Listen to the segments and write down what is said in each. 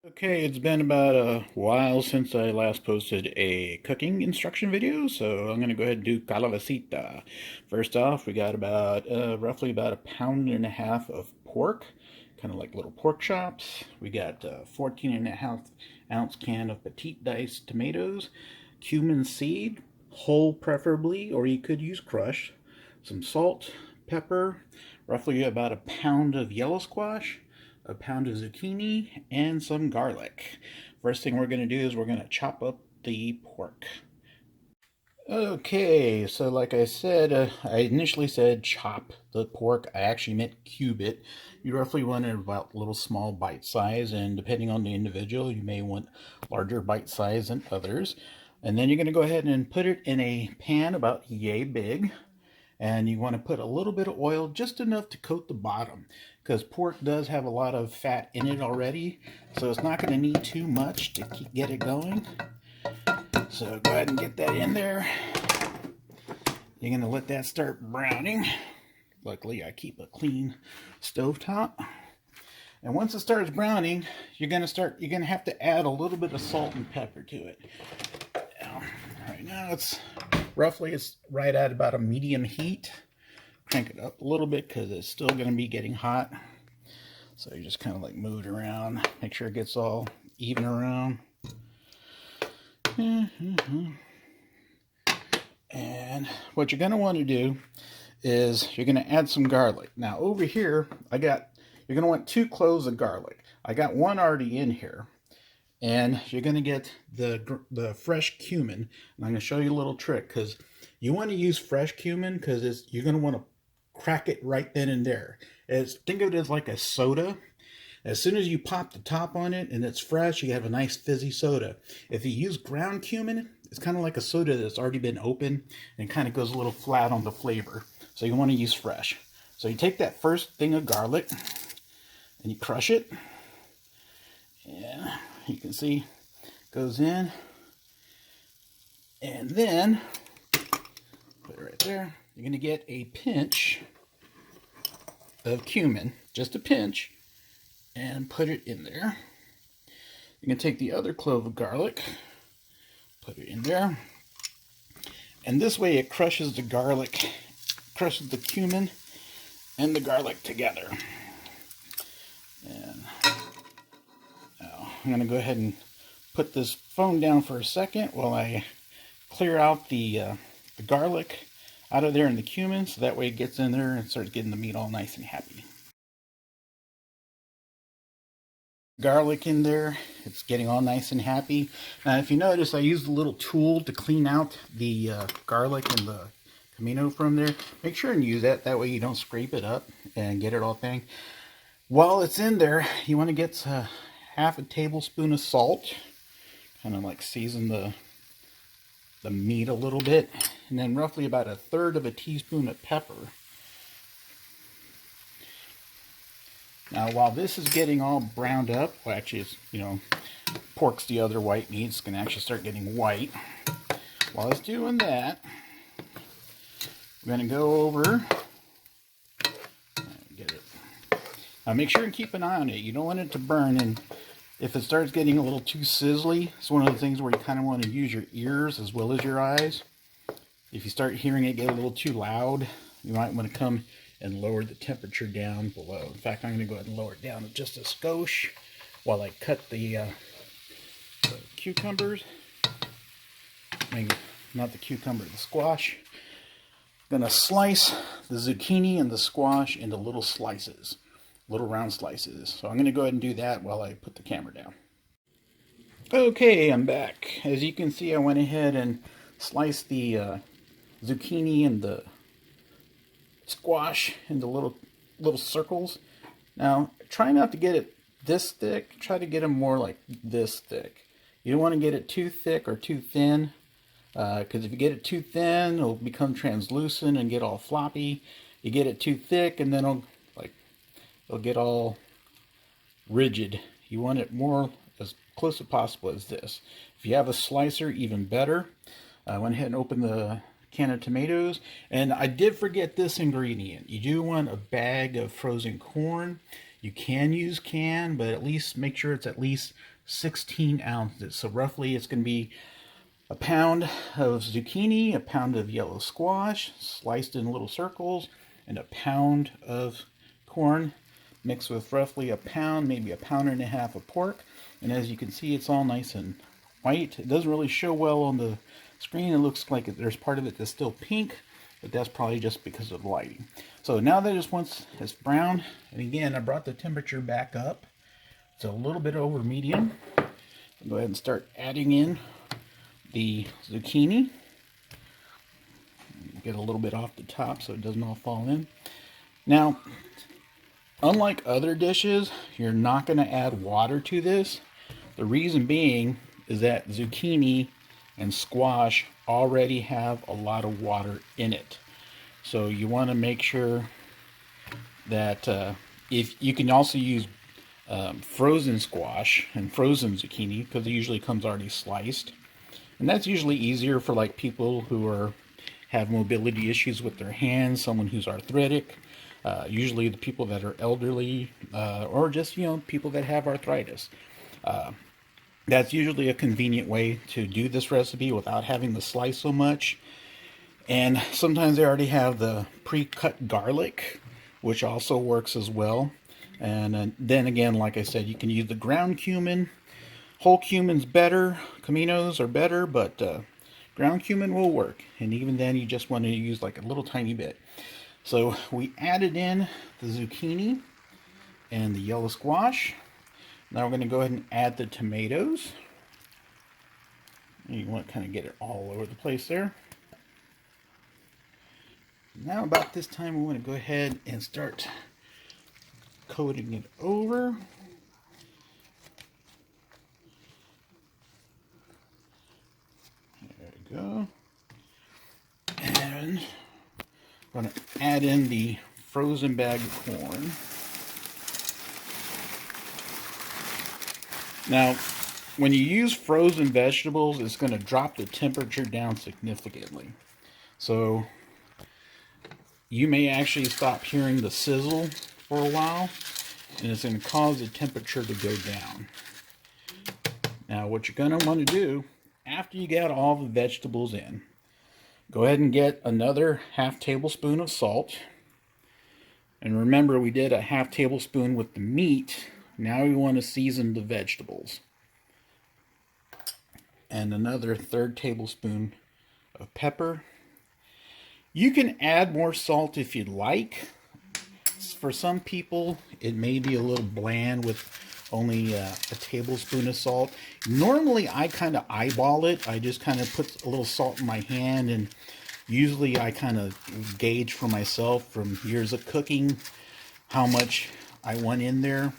Okay, it's been about a while since I last posted a cooking instruction video, so I'm going to go ahead and do calabacita. First off, we got about roughly about 1.5 pounds of pork, kind of like little pork chops. We got 14.5 ounce can of petite diced tomatoes, cumin seed, whole preferably, or you could use crushed, some salt, pepper, roughly about a pound of yellow squash, a pound of zucchini, and some garlic. First thing we're going to do is we're going to chop up the pork. Okay, so like I said, I initially said chop the pork. I actually meant cube it. You roughly want it about little small bite size, and depending on the individual, you may want larger bite size than others. And then you're going to go ahead and put it in a pan about yay big. And you want to put a little bit of oil, just enough to coat the bottom, because pork does have a lot of fat in it already, so it's not going to need too much to get it going. So go ahead and get that in there. You're going to let that start browning. Luckily I keep a clean stovetop. And once it starts browning, you're going to have to add a little bit of salt and pepper to it. Right now it's right at about a medium heat. Crank it up a little bit because it's still going to be getting hot. So you just kind of like move it around, make sure it gets all even around. And what you're going to want to do is you're going to add some garlic. Now over here, you're going to want 2 cloves of garlic. I got one already in here. And you're going to get the fresh cumin. And I'm going to show you a little trick, because you want to use fresh cumin because you're going to want to crack it right then and there. Think of it as like a soda. As soon as you pop the top on it and it's fresh, you have a nice fizzy soda. If you use ground cumin, it's kind of like a soda that's already been opened and kind of goes a little flat on the flavor. So you want to use fresh. So you take that first thing of garlic and you crush it. Yeah. You can see it goes in, and then put it right there. You're going to get a pinch of cumin, just a pinch, and put it in there. You're going to take the other clove of garlic, put it in there, and this way it crushes the garlic, crushes the cumin and the garlic together. And I'm going to go ahead and put this phone down for a second while I clear out the garlic out of there and the cumin, so that way it gets in there and starts getting the meat all nice and happy. Garlic in there, it's getting all nice and happy. Now if you notice, I used a little tool to clean out the garlic and the comino from there. Make sure and use that, that way you don't scrape it up and get it all thing. While it's in there, you want to get half a tablespoon of salt, kind of like season the meat a little bit, and then roughly about 1/3 of a teaspoon of pepper. Now while this is getting all browned up, well actually it's, pork's the other white meat, it's going to actually start getting white. While it's doing that, I'm going to go over, get it. Now make sure and keep an eye on it, you don't want it to burn, and if it starts getting a little too sizzly, it's one of the things where you kind of want to use your ears as well as your eyes. If you start hearing it get a little too loud, you might want to come and lower the temperature down below. In fact, I'm going to go ahead and lower it down just a skosh while I cut the cucumbers. Not the cucumber, the squash. I'm going to slice the zucchini and the squash into little slices. Little round slices. So I'm going to go ahead and do that while I put the camera down. Okay, I'm back. As you can see, I went ahead and sliced the zucchini and the squash into little circles. Now, try not to get it this thick. Try to get them more like this thick. You don't want to get it too thick or too thin, because if you get it too thin, it'll become translucent and get all floppy. You get it too thick, and then it'll get all rigid. You want it more as close as possible as this. If you have a slicer, even better. I went ahead and opened the can of tomatoes, and I did forget this ingredient. You do want a bag of frozen corn. You can use can, but at least make sure it's at least 16 ounces. So roughly it's going to be a pound of zucchini, a pound of yellow squash, sliced in little circles, and a pound of corn, mixed with roughly a pound, maybe a pound and a half of pork. And as you can see, it's all nice and white. It doesn't really show well on the screen. It looks like there's part of it that's still pink, but that's probably just because of the lighting. So now that it's brown, and again, I brought the temperature back up. It's a little bit over medium. I'll go ahead and start adding in the zucchini. Get a little bit off the top so it doesn't all fall in. Now, unlike other dishes, you're not going to add water to this. The reason being is that zucchini and squash already have a lot of water in it. So you want to make sure that if you can also use frozen squash and frozen zucchini, because it usually comes already sliced. And that's usually easier for like people who have mobility issues with their hands, someone who's arthritic, usually the people that are elderly, or just, people that have arthritis. That's usually a convenient way to do this recipe without having to slice so much. And sometimes they already have the pre-cut garlic, which also works as well. And then again, like I said, you can use the ground cumin. Whole cumin's better, cominos are better, but ground cumin will work. And even then, you just want to use like a little tiny bit. So we added in the zucchini and the yellow squash. Now we're going to go ahead and add the tomatoes. You want to kind of get it all over the place there. Now about this time, we want to go ahead and start coating it over. There we go. And I'm going to add in the frozen bag of corn. Now, when you use frozen vegetables, it's going to drop the temperature down significantly. So you may actually stop hearing the sizzle for a while, and it's going to cause the temperature to go down. Now, what you're going to want to do, after you get all the vegetables in, go ahead and get another half tablespoon of salt. And remember, we did a half tablespoon with the meat. Now we want to season the vegetables. And another third tablespoon of pepper. You can add more salt if you'd like. For some people, it may be a little bland with only a tablespoon of salt. Normally, I kind of eyeball it. I just kind of put a little salt in my hand, and usually I kind of gauge for myself from years of cooking how much I want in there.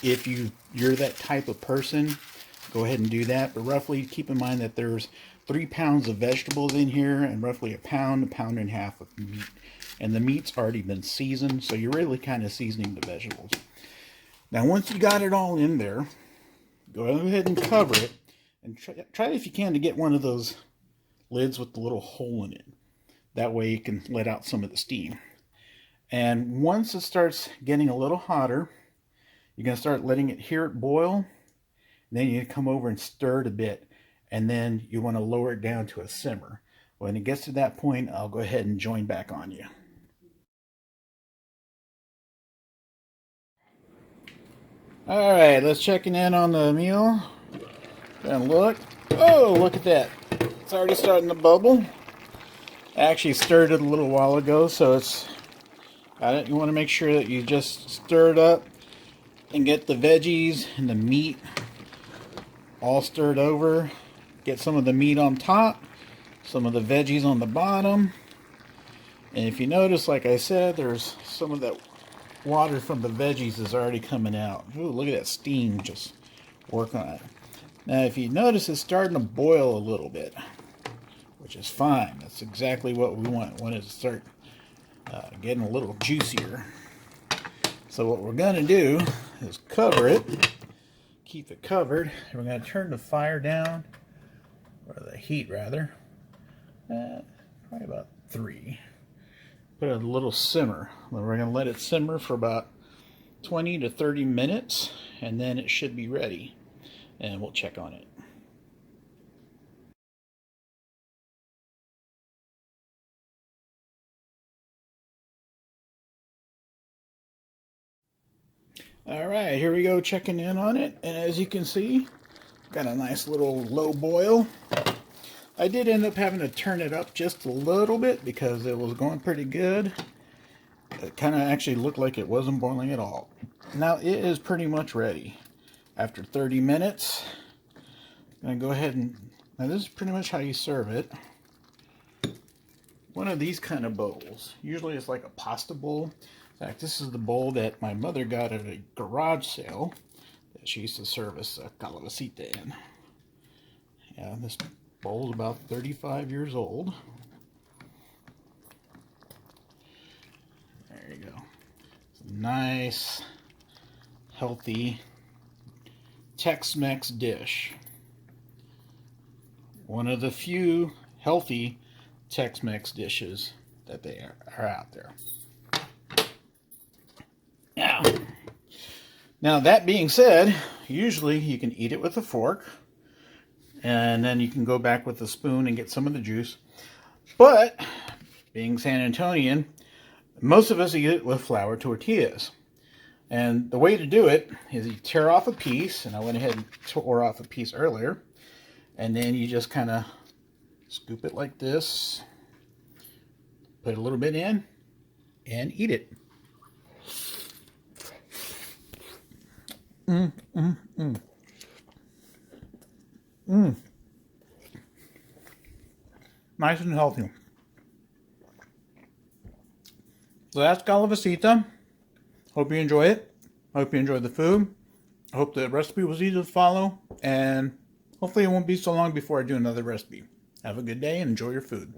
If you're that type of person, go ahead and do that. But roughly, keep in mind that there's 3 pounds of vegetables in here and roughly a pound and a half of meat. And the meat's already been seasoned, so you're really kind of seasoning the vegetables. Now, once you got it all in there, go ahead and cover it. And try if you can to get one of those lids with the little hole in it. That way you can let out some of the steam. And once it starts getting a little hotter, you're going to start letting it boil. And then you come over and stir it a bit. And then you want to lower it down to a simmer. When it gets to that point, I'll go ahead and join back on you. Alright, let's check in on the meal. And look. Oh, look at that. It's already starting to bubble. I actually stirred it a little while ago, so you want to make sure that you just stir it up and get the veggies and the meat all stirred over. Get some of the meat on top, some of the veggies on the bottom. And if you notice, like I said, there's some of that water from the veggies is already coming out. Ooh, look at that steam just working on it. Now, if you notice, it's starting to boil a little bit, which is fine. That's exactly what we want. We want it to start getting a little juicier. So what we're going to do is cover it, keep it covered. We're going to turn the fire down, or the heat rather, probably about 3. Put a little simmer. We're going to let it simmer for about 20 to 30 minutes, and then it should be ready. And we'll check on it. All right, here we go, checking in on it. And as you can see, got a nice little low boil. I did end up having to turn it up just a little bit because it was going pretty good. It kind of actually looked like it wasn't boiling at all. Now it is pretty much ready. After 30 minutes, I'm going to go ahead and, now this is pretty much how you serve it. One of these kind of bowls. Usually it's like a pasta bowl. In fact, this is the bowl that my mother got at a garage sale that she used to service a calabacita in. Yeah, this bowl is about 35 years old. There you go. It's a nice, healthy Tex-Mex dish. One of the few healthy Tex-Mex dishes that they are out there. Now that being said, usually you can eat it with a fork, and then you can go back with a spoon and get some of the juice. But being San Antonian, most of us eat it with flour tortillas. And the way to do it is you tear off a piece, and I went ahead and tore off a piece earlier, and then you just kind of scoop it like this, put a little bit in, and eat it. Nice and healthy. So that's Calabacita. Hope you enjoy it. Hope you enjoy the food. I hope the recipe was easy to follow, and hopefully it won't be so long before I do another recipe. Have a good day and enjoy your food.